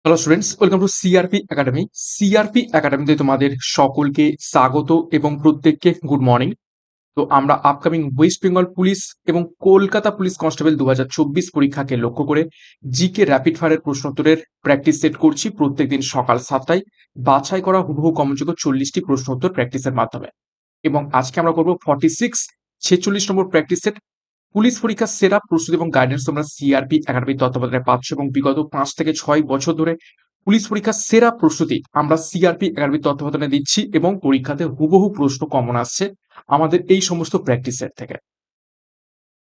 Hello students, welcome to CRP academy. CRP একাডেমিতে তোমাদের সকলকে স্বাগত এবং প্রত্যেককে গুড মর্নিং। তো আমরা আপকামিং ওয়েস্ট বেঙ্গল পুলিশ এবং কলকাতা পুলিশ কনস্টেবল 2024 পরীক্ষাকে লক্ষ্য করে জিকে র্যাপিড ফায়ারের প্রশ্নোত্তরের প্র্যাকটিস সেট করছি প্রত্যেকদিন সকাল 7টায় বাছাই করা হুবহু কমনযোগ্য 40টি প্রশ্নোত্তর প্র্যাকটিসের মাধ্যমে। এবং আজকে আমরা করবো 46 নম্বর প্র্যাকটিস সেট। পুলিশ পরীক্ষার সেরা প্রস্তুতি এবং গাইডেন্স তোমরা সিআরপি একাডেমির তত্ত্বাবধানে পাচ্ছ এবং বিগত 5 থেকে 6 বছর ধরে পুলিশ পরীক্ষার সেরা প্রস্তুতি আমরা সিআরপি একাডেমির তত্ত্বাবধানে দিচ্ছি এবং পরীক্ষাতে হুবহু প্রশ্ন কমন আসছে আমাদের এই সমস্ত প্র্যাকটিস সেট থেকে।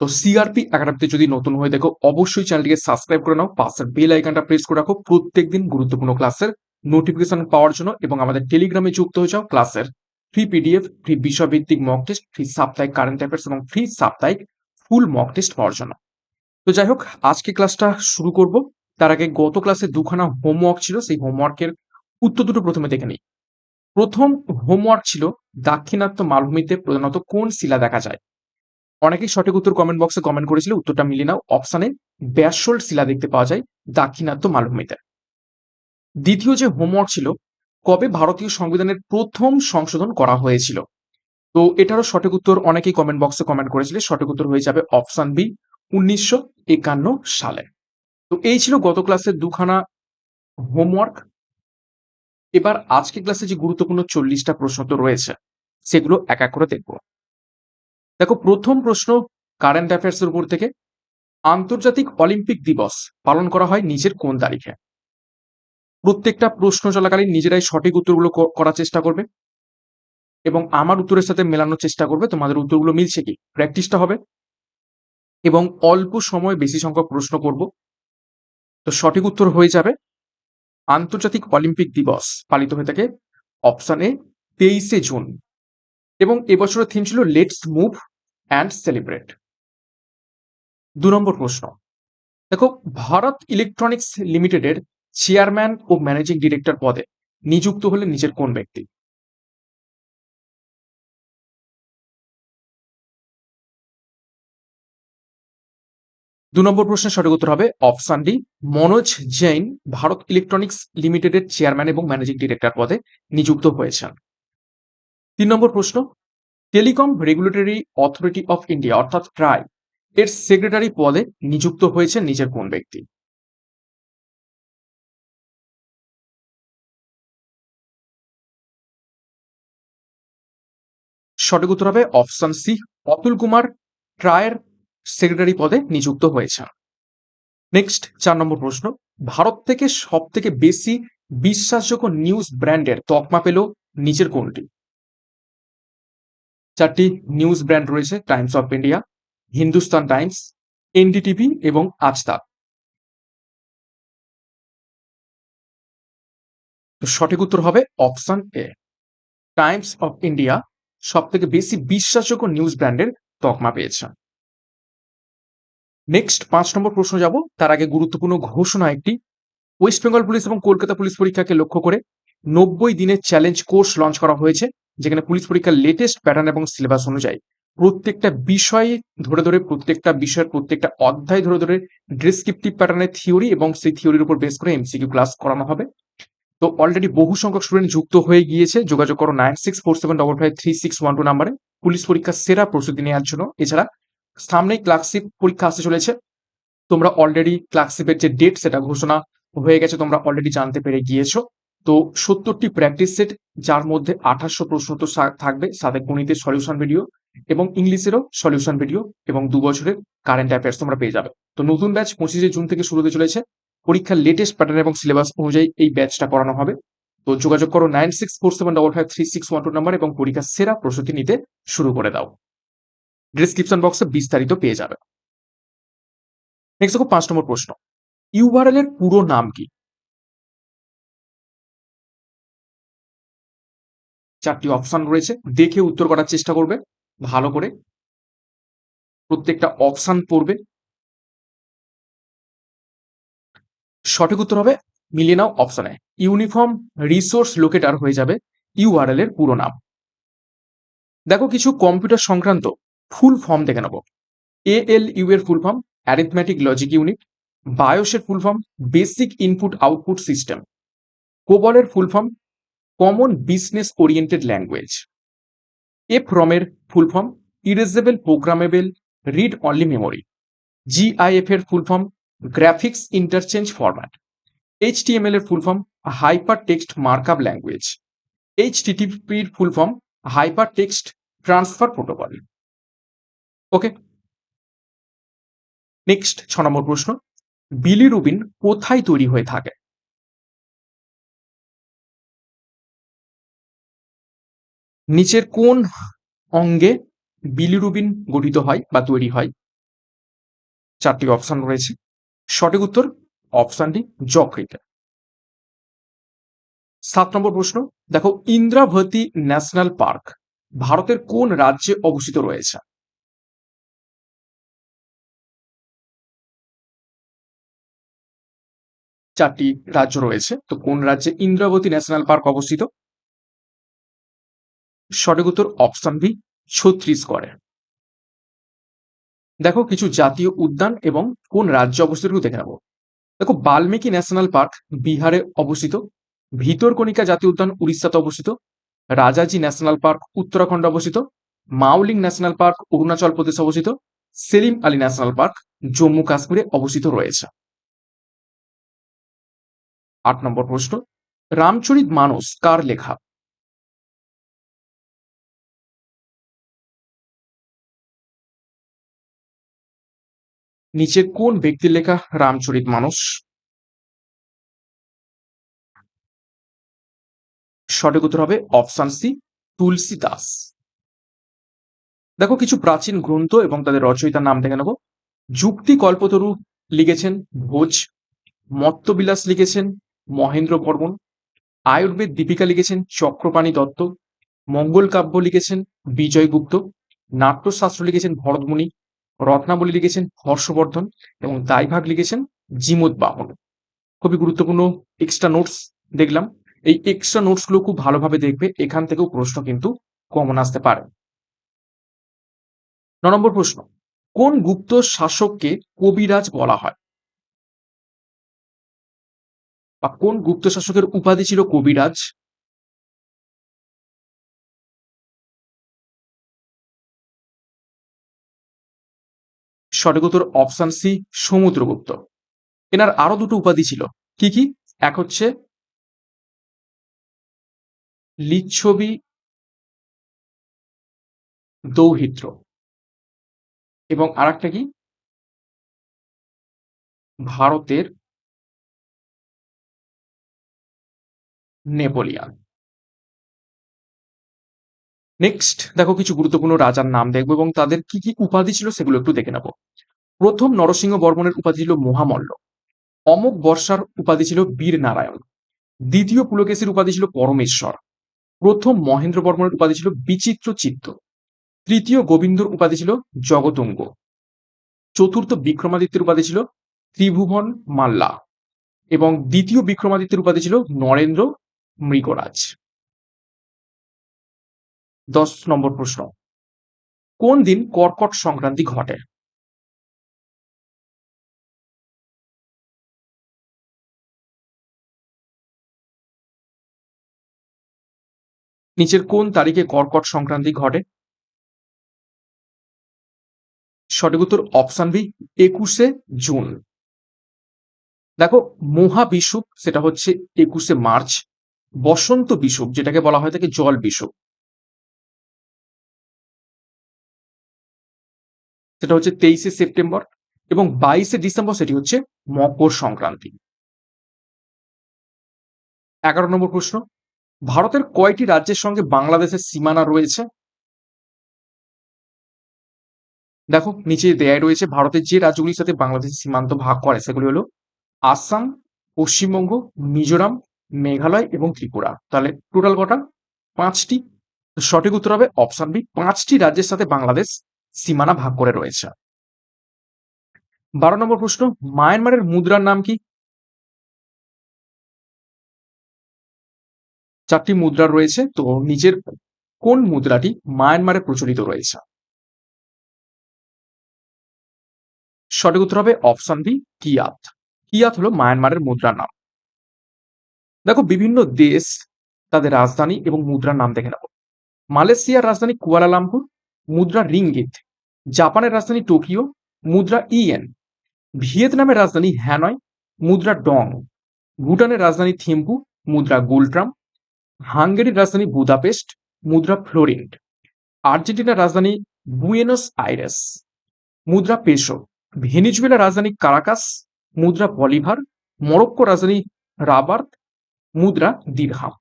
তো সিআরপি একাডেমিতে যদি নতুন হয়ে দেখো অবশ্যই চ্যানেলটিকে সাবস্ক্রাইব করে নাও, পাশের বেল আইকনটা প্রেস করে রাখো প্রত্যেকদিন গুরুত্বপূর্ণ ক্লাসের নোটিফিকেশন পাওয়ার জন্য এবং আমাদের টেলিগ্রামে যুক্ত হয়ে যাও ক্লাসের ফ্রি পিডিএফ, ফ্রি বিষয়ভিত্তিক মক টেস্ট, ফ্রি সাপ্তাহিক কারেন্ট অ্যাফেয়ার্স এবং ফ্রি সাপ্তাহিক ফুল মক টেস্ট পাওয়ার জন্য। তো যাই হোক, আজকে ক্লাসটা শুরু করব। তার আগে গত ক্লাসে দুখানা হোমওয়ার্ক ছিল, সেই হোমওয়ার্কের উত্তর দুটো প্রথমে দেখে নিই। প্রথম হোমওয়ার্ক ছিল দাক্ষিণাত্য মালভূমিতে প্রধানত কোন শিলা দেখা যায়। অনেকেই সঠিক উত্তর কমেন্ট বক্সে কমেন্ট করেছিল, উত্তরটা মিলিয়ে নাও। অপশানে ব্যাসল্ট শিলা দেখতে পাওয়া যায় দাক্ষিণাত্য মালভূমিতে। দ্বিতীয় যে হোমওয়ার্ক ছিল, কবে ভারতীয় সংবিধানের প্রথম সংশোধন করা হয়েছিল। তো এটারও সঠিক উত্তর অনেকেই কমেন্ট বক্সে কমেন্ট করেছিল, সঠিক উত্তর হয়ে যাবে অপশান বি, 1951 সালে। তো এই ছিল গত ক্লাসের দুখানা হোমওয়ার্ক। এবার আজকে ক্লাসে যে গুরুত্বপূর্ণ 40টা প্রশ্ন তো রয়েছে, সেগুলো এক এক করে দেখব। দেখো, প্রথম প্রশ্ন কারেন্ট অ্যাফেয়ার্স এর উপর থেকে। আন্তর্জাতিক অলিম্পিক দিবস পালন করা হয় নিচের কোন তারিখে। প্রত্যেকটা প্রশ্ন চলাকালীন নিজেরাই সঠিক উত্তরগুলো করার চেষ্টা করবে এবং আমার উত্তরের সাথে মেলানোর চেষ্টা করবে তোমাদের উত্তরগুলো মিলছে কি। প্র্যাকটিসটা হবে এবং অল্প সময় বেশি সংখ্যক প্রশ্ন করব। তো সঠিক উত্তর হয়ে যাবে আন্তর্জাতিক অলিম্পিক দিবস পালিত হয়ে থাকে অপশন এ, 23শে জুন। এবং এবছরের থিম ছিল লেটস মুভ অ্যান্ড সেলিব্রেট। 2 নম্বর প্রশ্ন, দেখো, ভারত ইলেকট্রনিক্স লিমিটেডের চেয়ারম্যান ও ম্যানেজিং ডিরেক্টর পদে নিযুক্ত হলেন নিচের কোন ব্যক্তি। 2 নম্বর প্রশ্নের সঠিক উত্তর হবে option D, Manoj Jain Bharat electronics লিমিটেডের চেয়ারম্যান এবং ম্যানেজিং ডিরেক্টর পদে নিযুক্ত হয়েছেন। 3 নম্বর প্রশ্ন, telecom regulatory authority of India অর্থাৎ ট্রাই এর সেক্রেটারি পদে নিযুক্ত হয়েছেন নিচের কোন ব্যক্তি। সঠিক উত্তর হবে অপশন সি, অতুল কুমার ট্রায়ের সেক্রেটারি পদে নিযুক্ত হয়েছেন। নেক্সট 4 নম্বর প্রশ্ন, ভারত থেকে সব থেকে বেশি বিশ্বাসযোগ্য নিউজ ব্র্যান্ডের তকমা পেল নিচের কোনটি। 4টি নিউজ ব্র্যান্ড রয়েছে, Times of India, Hindustan Times, NDTV এবং আজ তাক। তো সঠিক উত্তর হবে option A, Times of India সব থেকে বেশি বিশ্বাসযোগ্য নিউজ ব্র্যান্ডের তকমা পেয়েছে। নেক্সট 5 নম্বর প্রশ্ন যাব, তার আগে গুরুত্বপূর্ণ ঘোষণা একটি। ওয়েস্ট বেঙ্গল পুলিশ এবং কলকাতা পুলিশ পরীক্ষাকে লক্ষ্য করে 90 দিনের চ্যালেঞ্জ কোর্স লঞ্চ করা হয়েছে, যেখানে পুলিশ পরীক্ষার লেটেস্ট প্যাটার্ন এবং সিলেবাস অনুযায়ী প্রত্যেকটা বিষয়ে ধরে ধরে, প্রত্যেকটা বিষয়ের প্রত্যেকটা অধ্যায় ধরে ধরে ডেসক্রিপটিভ প্যাটার্নের থিওরি এবং সেই থিওরির উপর বেস করে এমসিকিউ ক্লাস করানো হবে। তো অলরেডি বহু সংখ্যক স্টুডেন্ট যুক্ত হয়ে গিয়েছে, যোগাযোগ করো 9647553612 নাম্বারে পুলিশ পরীক্ষার সেরা প্রস্তুতি নেওয়ার জন্য। এছাড়া সামনেই ক্লার্কশিপ পরীক্ষা আসতে চলেছে, তোমরা অলরেডি ক্লার্কশিপের যে ডেট সেটা ঘোষণা হয়ে গেছে, তোমরা অলরেডি জানতে পেরে গিয়েছো। তো 70টি প্র্যাকটিস সেট, যার মধ্যে 2800 প্রশ্ন তো থাকবে, সাথে গণিতের সলিউশন ভিডিও এবং ইংলিশেরও সলিউশন ভিডিও এবং 2 বছরের কারেন্ট অ্যাফেয়ার্স তোমরা পেয়ে যাবে। তো নতুন ব্যাচ 25শে জুন থেকে শুরু হতে চলেছে, পরীক্ষার লেটেস্ট প্যাটার্ন এবং সিলেবাস অনুযায়ী এই ব্যাচটা করানো হবে। তো যোগাযোগ করো 9647553612 নাম্বার এবং পরীক্ষার সেরা প্রস্তুতি নিতে শুরু করে দাও। ডিসক্রিপশন বক্সে বিস্তারিত পেয়ে যাবে। নেক্সট দেখো, 5 নম্বর প্রশ্ন, ইউআরএল এর পুরো নাম কি। 4টি অপশন রয়েছে, দেখে উত্তর করার চেষ্টা করবে ভালো করে, প্রত্যেকটা অপশন পড়বে। সঠিক উত্তর হবে, মিলিয়ে নাও অপশনে, ইউনিফর্ম রিসোর্স লোকেটার হয়ে যাবে ইউআরএল এর পুরো নাম। দেখো, কিছু কম্পিউটার সংক্রান্ত ফুল ফর্ম দেখে নেব। এএলইউ এর full form arithmetic logic unit, বায়োসের full form basic input output system. কোবলের full form common business oriented language. এফরমের full form erasable programmable read only memory. GIF এর full form graphics interchange format. HTML এর full form hyper text markup language. এইচটিটিপির full form hyper text transfer protocol. Okay, next 6 নম্বর প্রশ্ন, bilirubin কোথায় তৈরি হয়ে থাকে? নিচের কোন অঙ্গে বিলিরুবিন গঠিত হয় বা তৈরি হয়? 4টি অপশন রয়েছে। সঠিক উত্তর অপশন ডি, যকৃতে। 7 নম্বর প্রশ্ন, দেখো ইন্দ্রাবতী ন্যাশনাল পার্ক ভারতের কোন রাজ্যে অবস্থিত রয়েছে? 4টি রাজ্য রয়েছে, তো কোন রাজ্যে ইন্দ্রাবতী ন্যাশনাল পার্ক অবস্থিত? সঠিক উত্তর অপশন বি, ছত্তিশগড়ে। দেখো কিছু জাতীয় উদ্যান এবং কোন রাজ্যে অবস্থিত একটু দেখে নেব। দেখো বাল্মীকি ন্যাশনাল পার্ক বিহারে অবস্থিত, ভিতরকণিকা জাতীয় উদ্যান উড়িষ্যাতে অবস্থিত, রাজাজি ন্যাশনাল পার্ক উত্তরাখণ্ডে অবস্থিত, মাওলিং ন্যাশনাল পার্ক অরুণাচল প্রদেশে অবস্থিত, সেলিম আলী ন্যাশনাল পার্ক জম্মু কাশ্মীরে অবস্থিত রয়েছে। 8 নম্বর প্রশ্ন, রামচরিত মানস কার লেখা? নিচে কোন ব্যক্তির লেখা রামচরিত মানস? সঠিক উত্তর হবে অপশন সি, তুলসী দাস। দেখো কিছু প্রাচীন গ্রন্থ এবং তাদের রচয়িতার নাম দেখে নেব। যুক্তি কল্পতরু লিখেছেন ভোজ, মত্তবিলাস লিখেছেন মহেন্দ্র বর্মন, আয়ুর্বেদ দীপিকা লিখেছেন চক্রপাণি দত্ত, মঙ্গল কাব্য লিখেছেন বিজয় গুপ্ত, নাট্যশাস্ত্র লিখেছেন ভরতমুনি, রত্নাবলী লিখেছেন হর্ষবর্ধন এবং দাইভাগ লিখেছেন জিমোদ্বাহন। খুবই গুরুত্বপূর্ণ এক্সট্রা নোটস দেখলাম। এই এক্সট্রা নোটসগুলো খুব ভালোভাবে দেখবে, এখান থেকেও প্রশ্ন কিন্তু কমন আসতে পারে। 9 নম্বর প্রশ্ন, কোন গুপ্ত শাসককে কবিরাজ বলা হয় বা কোন গুপ্ত শাসকের উপাধি ছিল কবিরাজ? সঠিক উত্তর অপশন সি, সমুদ্রগুপ্ত। এনার আরো দুটো উপাধি ছিল, কি কি? এক হচ্ছে লিচ্ছবি দৌহিত্র এবং আরেকটা কি ভারতের নেপোলিয়ান। নেক্সট দেখো কিছু গুরুত্বপূর্ণ রাজার নাম দেখবো এবং তাদের কি কি উপাধি ছিল সেগুলো একটু দেখে নেব। প্রথম নরসিংহ বর্মনের উপাধি ছিল মহামল্ল, অমোঘ বর্ষার উপাধি ছিল বীর নারায়ণ, দ্বিতীয় পুলকেশীর উপাধি ছিল পরমেশ্বর, প্রথম মহেন্দ্র বর্মনের উপাধি ছিল বিচিত্র চিত্ত, তৃতীয় গোবিন্দর উপাধি ছিল জগতুঙ্গ, চতুর্থ বিক্রমাদিত্যের উপাধি ছিল ত্রিভুবন মাল্লা এবং দ্বিতীয় বিক্রমাদিত্যের উপাধি ছিল নরেন্দ্র মৃগরাজ। 10 নম্বর প্রশ্ন, কোন দিন কর্কট সংক্রান্তি ঘটে? নিচের কোন তারিখে কর্কট সংক্রান্তি ঘটে? সঠিক উত্তর অপশন বি, 21শে জুন। দেখো মহাবিষুব সেটা হচ্ছে 21শে মার্চ, বসন্ত বিষুব যেটাকে বলা হয় থাকে জল বিষুব সেটা হচ্ছে 23শে সেপ্টেম্বর এবং 22শে ডিসেম্বর সেটি হচ্ছে মকর সংক্রান্তি। 11 নম্বর প্রশ্ন, ভারতের কয়টি রাজ্যের সঙ্গে বাংলাদেশের সীমানা রয়েছে? দেখো নিচে দেয়াই রয়েছে ভারতের যে রাজ্যগুলির সাথে বাংলাদেশের সীমান্ত ভাগ করে সেগুলি হলো আসাম, পশ্চিমবঙ্গ, মিজোরাম, মেঘালয় এবং ত্রিপুরা। তাহলে টোটাল কটা? 5টি। সঠিক উত্তর হবে অপশন বি, 5টি রাজ্যের সাথে বাংলাদেশ সীমানা ভাগ করে রয়েছে। 12 নম্বর প্রশ্ন, মায়ানমারের মুদ্রার নাম কি? 4টি মুদ্রা রয়েছে, তো নিচের কোন মুদ্রাটি মায়ানমারে প্রচলিত রয়েছে? সঠিক উত্তর হবে অপশন বি কিয়াত। কিয়াত হলো মায়ানমারের মুদ্রার নাম। দেখো বিভিন্ন দেশ তাদের রাজধানী এবং মুদ্রার নাম দেখে নেব। মালয়েশিয়ার রাজধানী কুয়ালালামপুর, মুদ্রা রিঙ্গিত। জাপানের রাজধানী টোকিও, মুদ্রা ইয়েন। ভিয়েতনামের রাজধানী হ্যানয়, মুদ্রা ডং। ভুটানের রাজধানী থিম্পু, মুদ্রা গুলট্রাম। হাঙ্গেরির রাজধানী বুদাপেস্ট, মুদ্রা ফ্লোরিন্ট। আর্জেন্টিনার রাজধানী বুয়েনোস আইরেস, মুদ্রা পেসো। ভেনিজুয়েলার রাজধানী কারাকাস, মুদ্রা বলিভার। মরক্কোর রাজধানী রাবাত, মুদ্রা দিরহাম।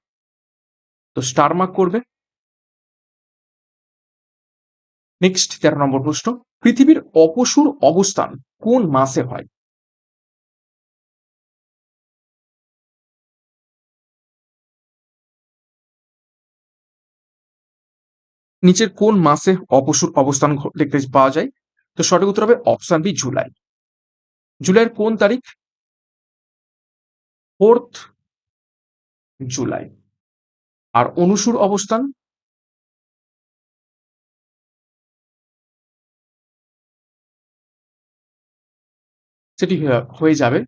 তো স্টার মার্ক করবে। নেক্সট 13 নম্বর প্রশ্ন, পৃথিবীর অপসূর অবস্থান কোন মাসে হয়? নিচের কোন মাসে অপসূর অবস্থান দেখতে পাওয়া যায়? তো সঠিক উত্তর হবে অপশন বি জুলাই। জুলাইয়ের কোন তারিখ? 4th জুলাই। আর অনুসূর অবস্থান? সেটি হয়ে যাবে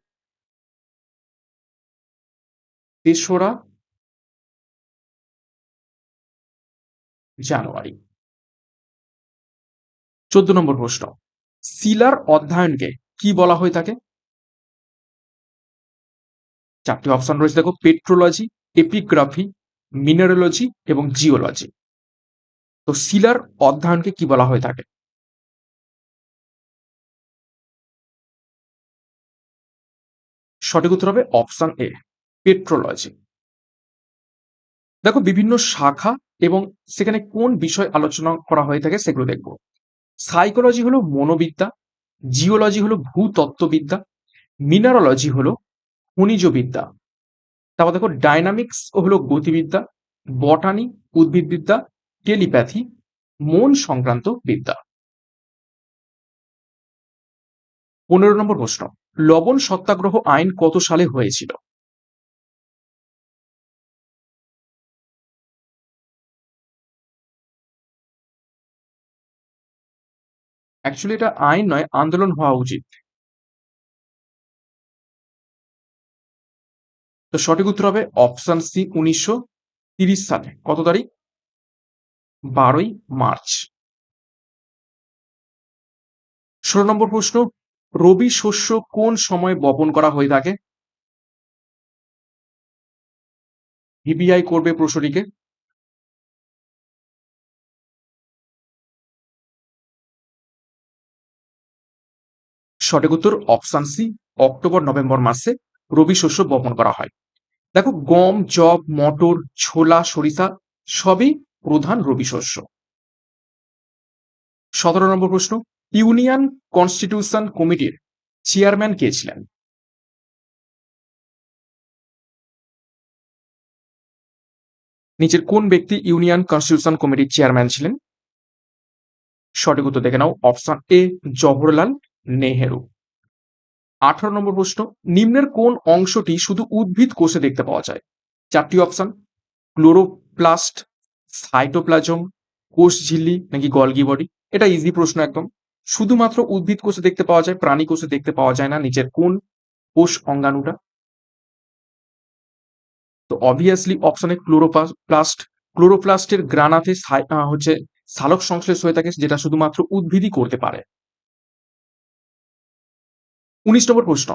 3রা জানুয়ারি। 14 নম্বর প্রশ্ন, শিলার অধ্যয়নকে কি বলা হয়ে থাকে? চারটি অপশন রয়েছে, দেখো পেট্রোলজি, এপিগ্রাফি, মিনারোলজি এবং জিওলজি। তো শিলার অধ্যয়নকে কি বলা হয়ে থাকে? সঠিক উত্তর হবে অপশন এ পেট্রোলজি। দেখো বিভিন্ন শাখা এবং সেখানে কোন বিষয় আলোচনা করা হয়ে থাকে সেগুলো দেখব। সাইকোলজি হলো মনোবিদ্যা, জিওলজি হলো ভূতত্ত্ববিদ্যা, মিনারোলজি হলো খনিজবিদ্যা। তারপর দেখো ডাইনামিক্স হলো গতিবিদ্যা, বটানি উদ্ভিদবিদ্যা, টেলিপ্যাথি মন সংক্রান্ত বিদ্যা। 15 নম্বর প্রশ্ন, লবণ সত্যাগ্রহ আইন কত সালে হয়েছিল? অ্যাকচুয়ালি এটা আইন নয়, আন্দোলন হওয়া উচিত। তো সঠিক উত্তর হবে অপশন সি 1930 সালে। কত তারিখ? 12ই মার্চ। 16 নম্বর প্রশ্ন, রবি শস্য কোন সময় বপন করা হয়ে থাকে? ভিবিআই করবে প্রশ্নটিকে। সঠিক উত্তর অপশন সি অক্টোবর নভেম্বর মাসে রবি শস্য বপন করা হয়। দেখো গম, যব, মটর, ছোলা, সরিষা সবই প্রধান রবি শস্য। 17 নম্বর প্রশ্ন, ইউনিয়ন কনস্টিটিউশন কমিটির চেয়ারম্যান কে ছিলেন? নিচের কোন ব্যক্তি ইউনিয়ন কনস্টিটিউশন কমিটির চেয়ারম্যান ছিলেন? সঠিক উত্তর দেখে নাও, অপশন এ জওহরলাল নেহেরু। 18 নম্বর প্রশ্ন, নিম্নের কোন অংশটি শুধু উদ্ভিদ কোষে দেখতে পাওয়া যায়? চারটি অপশন, ক্লোরোপ্লাস্ট, সাইটোপ্লাজম, কোষ ঝিল্লি নাকি গলগি বডি। এটা ইজি প্রশ্ন একদম। শুধুমাত্র উদ্ভিদ কোষে দেখতে পাওয়া যায়, প্রাণী কোষে দেখতে পাওয়া যায় না। নিচের কোন কোষ অঙ্গাণুটা? তো অবভিয়াসলি অপশনে ক্লোরোপ্লাস্ট। ক্লোরোপ্লাস্টের গ্রানাতে হচ্ছে সালোক সংশ্লেষ হয়ে থাকে, যেটা শুধুমাত্র উদ্ভিদই করতে পারে। 19 নম্বর প্রশ্ন,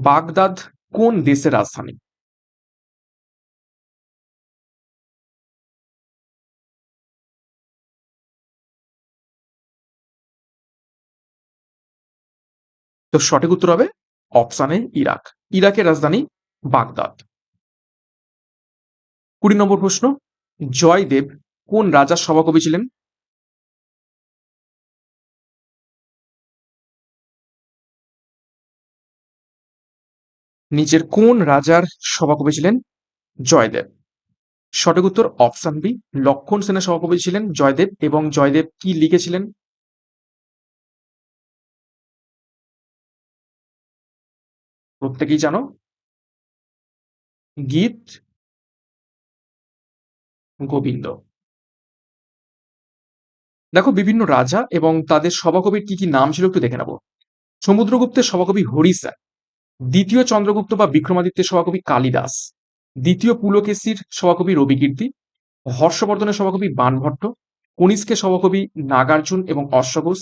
বাগদাদ কোন দেশের রাজধানী? তো সঠিক উত্তর হবে অপশনে ইরাক। ইরাকের রাজধানী বাগদাদ। 20 নম্বর প্রশ্ন, জয়দেব কোন রাজার সভাকবি ছিলেন? নিচের কোন রাজার সভাকবি ছিলেন জয়দেব? সঠিক উত্তর অপশন বি লক্ষণ সেনের সভাকবি ছিলেন জয়দেব। এবং জয়দেব কি লিখেছিলেন? প্রত্যেকেই জানো, গীত গোবিন্দ। দেখো বিভিন্ন রাজা এবং তাদের সভাকবির কি কি নাম ছিল একটু দেখে নেব। সমুদ্রগুপ্তের সভাকবি হরিসা, দ্বিতীয় চন্দ্রগুপ্ত বা বিক্রমাদিত্যের সভাকবি কালিদাস, দ্বিতীয় পুলকেশীর সভাকবি রবিকীর্তি, হর্ষবর্ধনের সভাকবি বাণভট্ট, কনিষ্কের সভাকবি নাগার্জুন এবং অশ্বঘোষ,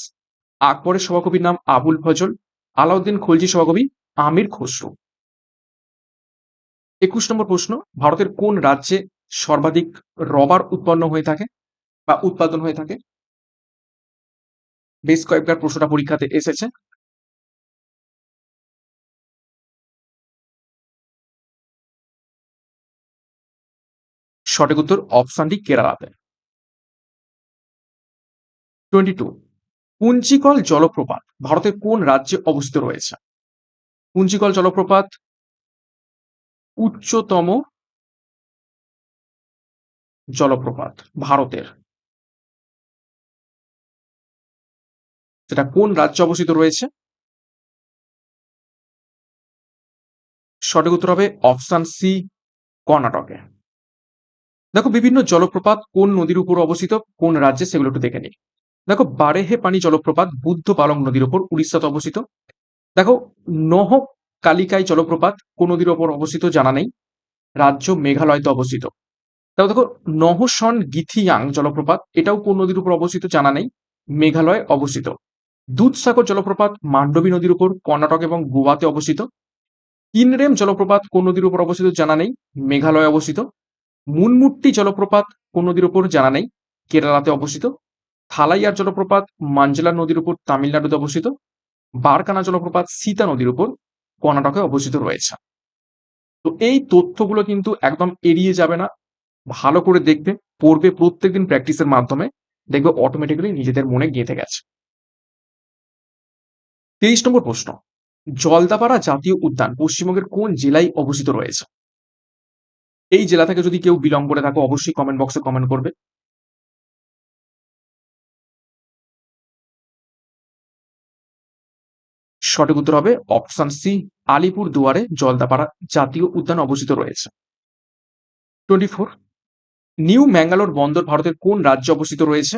আকবরের সভাকবির নাম আবুল ফজল, আলাউদ্দিন খলজি সভাকবি আমির খসরু। 21 নম্বর প্রশ্ন, ভারতের কোন রাজ্যে সর্বাধিক রবার উৎপন্ন হয়ে থাকে বা উৎপাদন হয়ে থাকে? বেশ কয়েকবার প্রশ্নটা পরীক্ষাতে এসেছে। সঠিক উত্তর অপশন ডি, কেরালাতে। 22, পুঞ্চিকল জলপ্রপাত ভারতের কোন রাজ্যে অবস্থিত রয়েছে? পুঞ্চিকল জলপ্রপাত উচ্চতম জলপ্রপাত ভারতের, সেটা কোন রাজ্যে অবস্থিত রয়েছে? সঠিক উত্তর হবে অপশন সি, কর্ণাটকে। দেখো বিভিন্ন জলপ্রপাত কোন নদীর উপর অবস্থিত, কোন রাজ্যে, সেগুলো একটু দেখে নিই। দেখো বারেহে পানি জলপ্রপাত বুদ্ধ পালং নদীর উপর উড়িষ্যাতে অবস্থিত। দেখো নহ কালিকাই জলপ্রপাত কোন নদীর ওপর অবস্থিত জানা নেই, রাজ্য মেঘালয়তে অবস্থিত। তাও দেখো নহসন গিথিয়াং জলপ্রপাত এটাও কোন নদীর উপর অবস্থিত জানা নেই, মেঘালয়ে অবস্থিত। দুধসাগর জলপ্রপাত মান্ডবী নদীর উপর কর্ণাটক এবং গোয়াতে অবস্থিত। কিনরেম জলপ্রপাত কোন নদীর উপর অবস্থিত জানা নেই, মেঘালয়ে অবস্থিত। মুনমুট্টি জলপ্রপাত কোন নদীর উপর জানা নেই, কেরালাতে অবস্থিত। থালাইয়ার জলপ্রপাত মাঞ্জলা নদীর উপর তামিলনাড়ুতে অবস্থিত। বারকানা জলপ্রপাত সীতা নদীর উপর কর্ণাটকে অবস্থিত রয়েছে। তো এই তথ্যগুলো কিন্তু একদম এড়িয়ে যাবে না, ভালো করে দেখবে, পড়বে প্রত্যেকদিন প্র্যাকটিসের মাধ্যমে, দেখবে অটোমেটিক্যালি নিজেদের মনে গেঁথে গেছে। 23 নম্বর প্রশ্ন, জলদাপাড়া জাতীয় উদ্যান পশ্চিমবঙ্গের কোন জেলায় অবস্থিত রয়েছে? এই জেলা থেকে যদি কেউ বিলং করে থাকো অবশ্যই কমেন্ট বক্সে কমেন্ট করবে। সঠিক উত্তর হবে অপশন সি, আলিপুর দুয়ারে জলদাপাড়া জাতীয় উদ্যান অবস্থিত রয়েছে। 24, নিউ ম্যাঙ্গালোর বন্দর ভারতের কোন রাজ্যে অবস্থিত রয়েছে?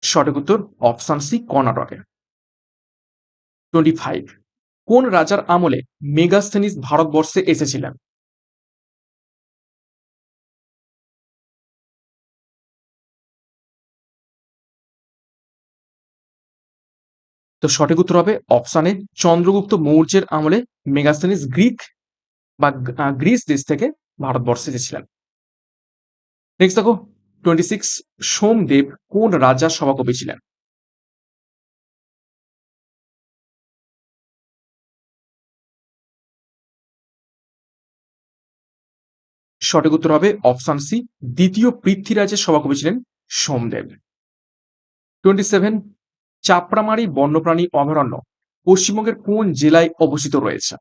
সঠিক উত্তর অপশন সি, কর্ণাটকে। 25, কোন রাজার আমলে মেগাস্থেনিস ভারতবর্ষে এসেছিলেন? তো সঠিক উত্তর হবে অপশন এ, চন্দ্রগুপ্ত মৌর্যের আমলে মেগাস্থেনিস গ্রিক বা গ্রিস দেশ থেকে ভারতবর্ষে এসেছিলেন। নেক্সট দেখো 26, সোমদেব কোন রাজার সভাকবি ছিলেন? সঠিক উত্তর হবে অপশন সি, দ্বিতীয় পৃথ্বীরাজের সভাকবি ছিলেন সোমদেব। 27, চাপড়ামারি বন্যপ্রাণী অভয়ারণ্য পশ্চিমবঙ্গের কোন জেলায় অবস্থিত রয়েছে?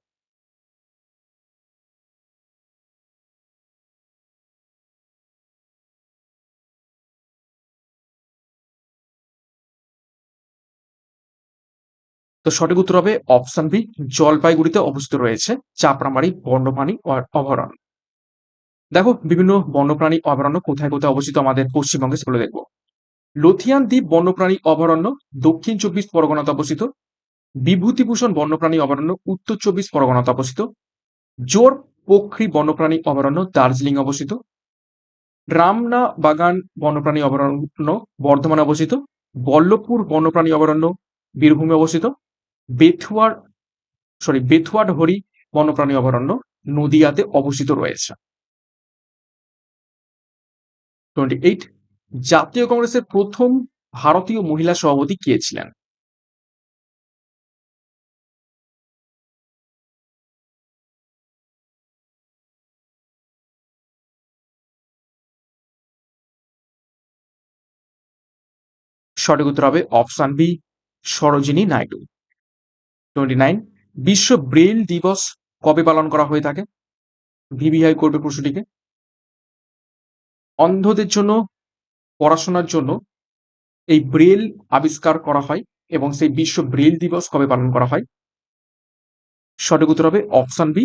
তো সঠিক উত্তর হবে অপশন বি, জলপাইগুড়িতে অবস্থিত রয়েছে চাপড়ামারি বন্যপ্রাণী অভয়ারণ্য। দেখো বিভিন্ন বন্যপ্রাণী অভয়ারণ্য কোথায় কোথায় অবস্থিত আমাদের পশ্চিমবঙ্গে, সেগুলো দেখবো। লথিয়ান দ্বীপ বন্যপ্রাণী অভয়ারণ্য দক্ষিণ 24 পরগনাতে অবস্থিত। বিভূতিভূষণ বন্যপ্রাণী অভয়ারণ্য উত্তর 24 পরগনাতে অবস্থিত। জোর পোখরি বন্যপ্রাণী অভয়ারণ্য দার্জিলিং অবস্থিত। রামনা বাগান বন্যপ্রাণী অভয়ারণ্য বর্ধমানে অবস্থিত। বল্লভপুর বন্যপ্রাণী অভয়ারণ্য বীরভূমে অবস্থিত। বেথুয়ার বেথুয়াডহরি বন্যপ্রাণী অভয়ারণ্য নদিয়াতে অবস্থিত রয়েছে। 28, জাতীয় কংগ্রেসের প্রথম ভারতীয় মহিলা সভাপতি কে ছিলেন? সঠিক উত্তর হবে অপশন বি, সরোজিনী নাইডু। 29, বিশ্ব ব্রেইল দিবস কবে পালন করা হয়ে থাকে? ভিভিআই করবে প্রশ্নটিকে। অন্ধদের জন্য পড়াশোনার জন্য এই ব্রেল আবিষ্কার করা হয় এবং সেই বিশ্ব ব্রেল দিবস কবে পালন করা হয়? সঠিক উত্তর হবে অপশন বি,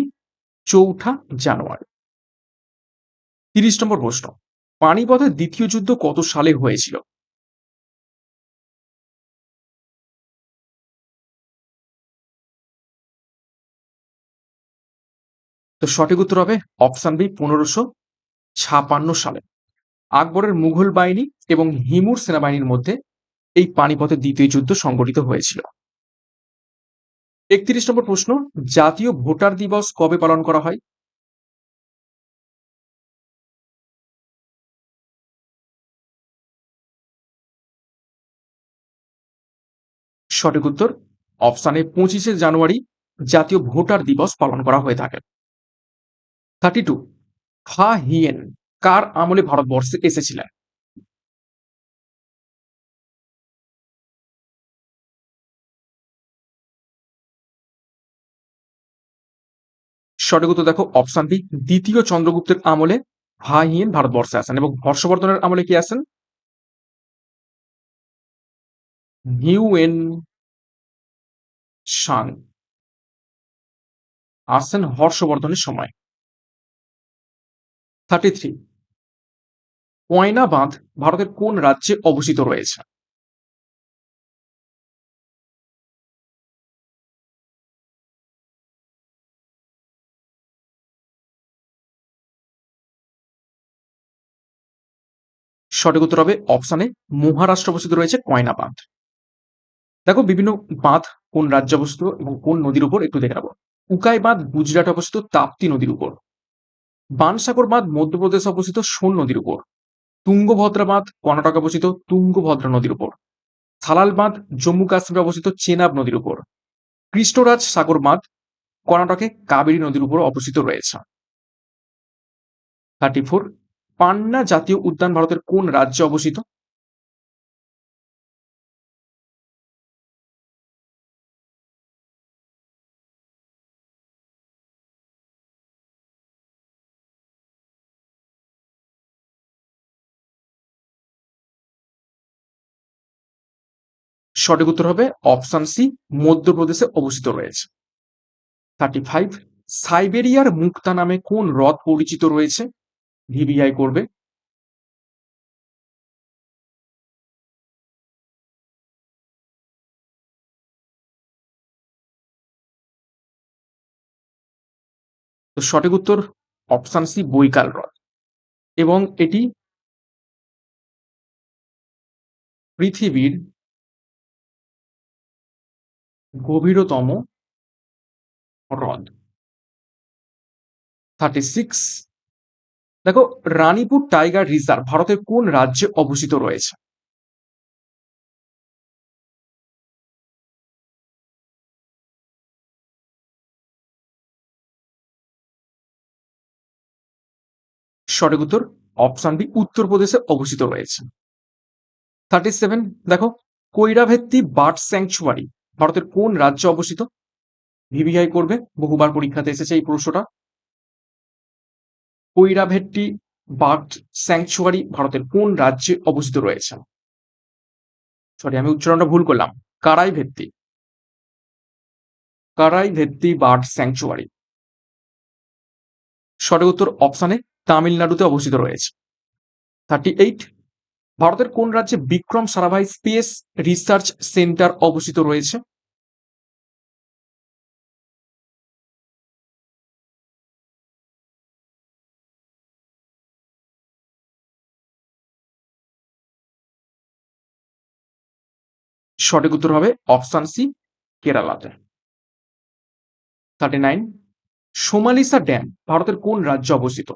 4 জানুয়ারি। 30 নম্বর প্রশ্ন, পানিপথের দ্বিতীয় যুদ্ধ কত সালে হয়েছিল? তো সঠিক উত্তর হবে অপশন বি, 1556 সালে। আকবরের মুঘল বাহিনী এবং হিমুর সেনাবাহিনীর মধ্যে এই পানিপথের দ্বিতীয় যুদ্ধ সংঘটিত হয়েছিল। 31 নম্বর প্রশ্ন, জাতীয় ভোটার দিবস কবে পালন করা হয়? সঠিক উত্তর অপশন এ, 25 জানুয়ারি জাতীয় ভোটার দিবস পালন করা হয়ে থাকে। 32, ফা হিয়েন কার আমলে ভারতবর্ষে এসেছিলেন? সঠিক উত্তর দেখো অপশন বি, দ্বিতীয় চন্দ্রগুপ্তের আমলে ফা হিয়েন ভারতবর্ষে আসেন, এবং হর্ষবর্ধনের আমলে কি আসেন? হিউয়েন সাং আসেন হর্ষবর্ধনের সময়। 33, কয়না বাঁধ ভারতের কোন রাজ্যে অবস্থিত রয়েছে? সঠিক উত্তর হবে অপশন এ, মহারাষ্ট্র অবস্থিত রয়েছে কয়না বাঁধ। দেখো বিভিন্ন বাঁধ কোন রাজ্যে অবস্থিত এবং কোন নদীর উপর একটু দেখে নেবো। উকাই বাঁধ গুজরাটে অবস্থিত তাপ্তি নদীর উপর। বানসাগর বাঁধ মধ্যপ্রদেশে অবস্থিত সোন নদীর উপর। তুঙ্গভদ্রা বাঁধ কর্ণাটকে অবস্থিত তুঙ্গভদ্রা নদীর উপর। সালাল বাঁধ জম্মু কাশ্মীরে অবস্থিত চেনাব নদীর উপর। কৃষ্ণরাজ সাগর বাঁধ কর্ণাটকে কাবেরী নদীর উপর অবস্থিত রয়েছে। 34, পান্না জাতীয় উদ্যান ভারতের কোন রাজ্যে অবস্থিত? সঠিক উত্তর হবে অপশন সি, মধ্যপ্রদেশে অবস্থিত রয়েছে। 35, সাইবেরিয়ার মুক্তা নামে কোন হ্রদ পরিচিত রয়েছে? ভিভিআই করবে। তো সঠিক উত্তর অপশন সি, বৈকাল হ্রদ, এবং এটি পৃথিবীর গভীরতম হ্রদ। 36, দেখো রানীপুর টাইগার রিজার্ভ ভারতের কোন রাজ্যে অবস্থিত রয়েছে? সঠিক উত্তর অপশন বি, উত্তরপ্রদেশে অবস্থিত রয়েছে। 37, দেখো কৈরাভেত্তি বার্ড স্যাংচুয়ারি ভারতের কোন রাজ্যে অবস্থিত? ভিভিআই করবে, বহুবার পরীক্ষাতে এসেছে এই প্রশ্নটা। কৈরাভেট্টি বার্ড স্যাংচুয়ারি ভারতের কোন রাজ্যে অবস্থিত রয়েছে? সরি, আমি উচ্চারণটা ভুল করলাম। কারাই ভেত্তি, কারাই ভেত্তি বার্ড স্যাংচুয়ারি। সঠিক উত্তর অপশনে তামিলনাড়ুতে অবস্থিত রয়েছে। 38, ভারতের কোন রাজ্যে Vikram Sarabhai Space Research Centre অবস্থিত রয়েছে? সঠিক উত্তর হবে অপশন সি, কেরালাতে। 39, সোমালিসা ড্যাম ভারতের কোন রাজ্যে অবস্থিত?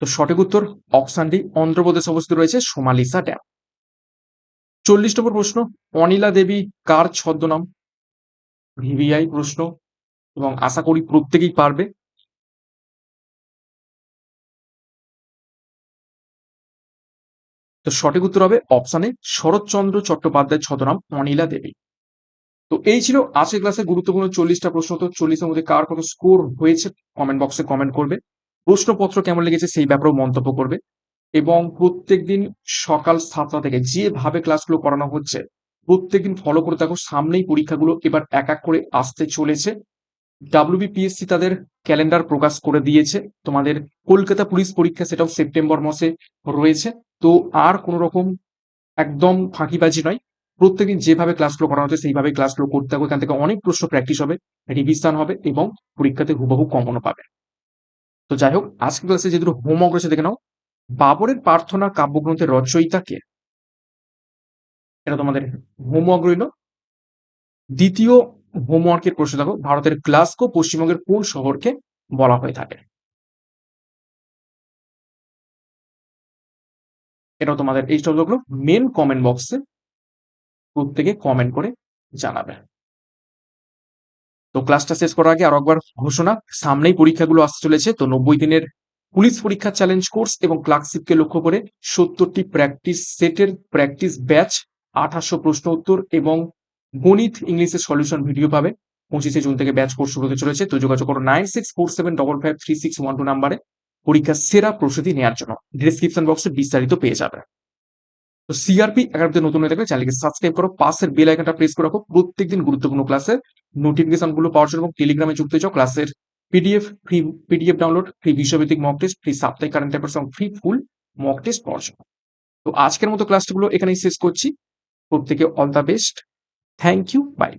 তো সঠিক উত্তর অপশন ডি, অন্ধ্রপ্রদেশ অবস্থিত রয়েছে সোমালিসা ড্যাম। 40 নম্বর প্রশ্ন, অনিলা দেবী কার ছদ্মনাম? ভিভিআই প্রশ্ন, এবং আশা করি প্রত্যেকেই পারবে। তো সঠিক উত্তর হবে অপশনে শরৎচন্দ্র চট্টোপাধ্যায়ের ছদ্মনাম অনিলা দেবী। তো এই ছিল আজকের ক্লাসে গুরুত্বপূর্ণ 40টা প্রশ্ন। তো 40-এর মধ্যে কার কত স্কোর হয়েছে কমেন্ট বক্সে কমেন্ট করবে। প্রশ্নপত্র কেমন লেগেছে সেই ব্যাপারেও মন্তব্য করবে। এবং প্রত্যেকদিন সকাল 7টা থেকে যেভাবে ক্লাসগুলো করানো হচ্ছে প্রত্যেকদিন ফলো করে থাকো। সামনেই পরীক্ষাগুলো এবার এক এক করে আসতে চলেছে। WBPSC তাদের ক্যালেন্ডার প্রকাশ করে দিয়েছে। তোমাদের কলকাতা পুলিশ পরীক্ষা সেটাও সেপ্টেম্বর মাসে রয়েছে। তো আর কোনো রকম একদম ফাঁকিবাজি নয়। প্রত্যেকদিন যেভাবে ক্লাসগুলো করানো হচ্ছে সেইভাবে ক্লাসগুলো করতে হবে। এখান থেকে অনেক প্রশ্ন প্র্যাকটিস হবে, রিভিশন হবে এবং পরীক্ষাতে হুবহু কমনও পাবে। তো যাই হোক, আজকের ক্লাসে যে দুটো হোমওয়ার্ক রয়েছে দেখে নাও। বাবরের প্রার্থনা কাব্যগ্রন্থের রচয়িতা কে? এটা তোমাদের হোমওয়ার্ক রইল। দ্বিতীয় হোমওয়ার্কের প্রশ্ন দেখো, ভারতের গ্লাসগো পশ্চিমবঙ্গের কোন শহরকে বলা হয়ে থাকে? এটাও তোমাদের এই শব্দগুলো মেন কমেন্ট বক্সে প্রত্যেকে কমেন্ট করে জানাবে। তো ক্লাসটা শেষ করার আগে আরো একবার ঘোষণা, সামনেই পরীক্ষাগুলো আসতে চলেছে। তো 90 দিনের পুলিশ পরীক্ষা চ্যালেঞ্জ কোর্স এবং ক্লার্কশিপকে লক্ষ্য করে 70টি প্র্যাকটিস সেটের প্র্যাকটিস ব্যাচ, 2800 প্রশ্ন উত্তর এবং গণিত ইংলিশের সলিউশন ভিডিও পাবে। 25শে জুন থেকে ব্যাচ কোর্স শুরু হতে চলেছে। তো যোগাযোগ করো 9647553612 নাম্বারে পরীক্ষার সেরা প্রস্তুতি নেওয়ার জন্য। ডিসক্রিপশন বক্সে বিস্তারিত পেয়ে যাবে। তো সিআরপি একাডেমিতে নতুন হয়ে থাকলে চ্যানেলকে সাবস্ক্রাইব করো, পাশের বেল আইকনটা প্রেস করে রাখো প্রত্যেকদিন গুরুত্বপূর্ণ ক্লাসের নোটিফিকেশন গুলো পাওয়ার জন্য। এবং টেলিগ্রামে যুক্ত হয়ে যাও, ক্লাসের পিডিএফ ডাউনলোড, ফ্রি বিষয়ভিত্তিক মক টেস্ট, ফ্রি সাপ্তাহিক কারেন্ট অ্যাফেয়ার্স এবং ফ্রি ফুল মক টেস্ট পাওয়ার জন্য। তো আজকের মতো ক্লাসগুলো এখানেই শেষ করছি। প্রত্যেকে all the best. Thank you, by.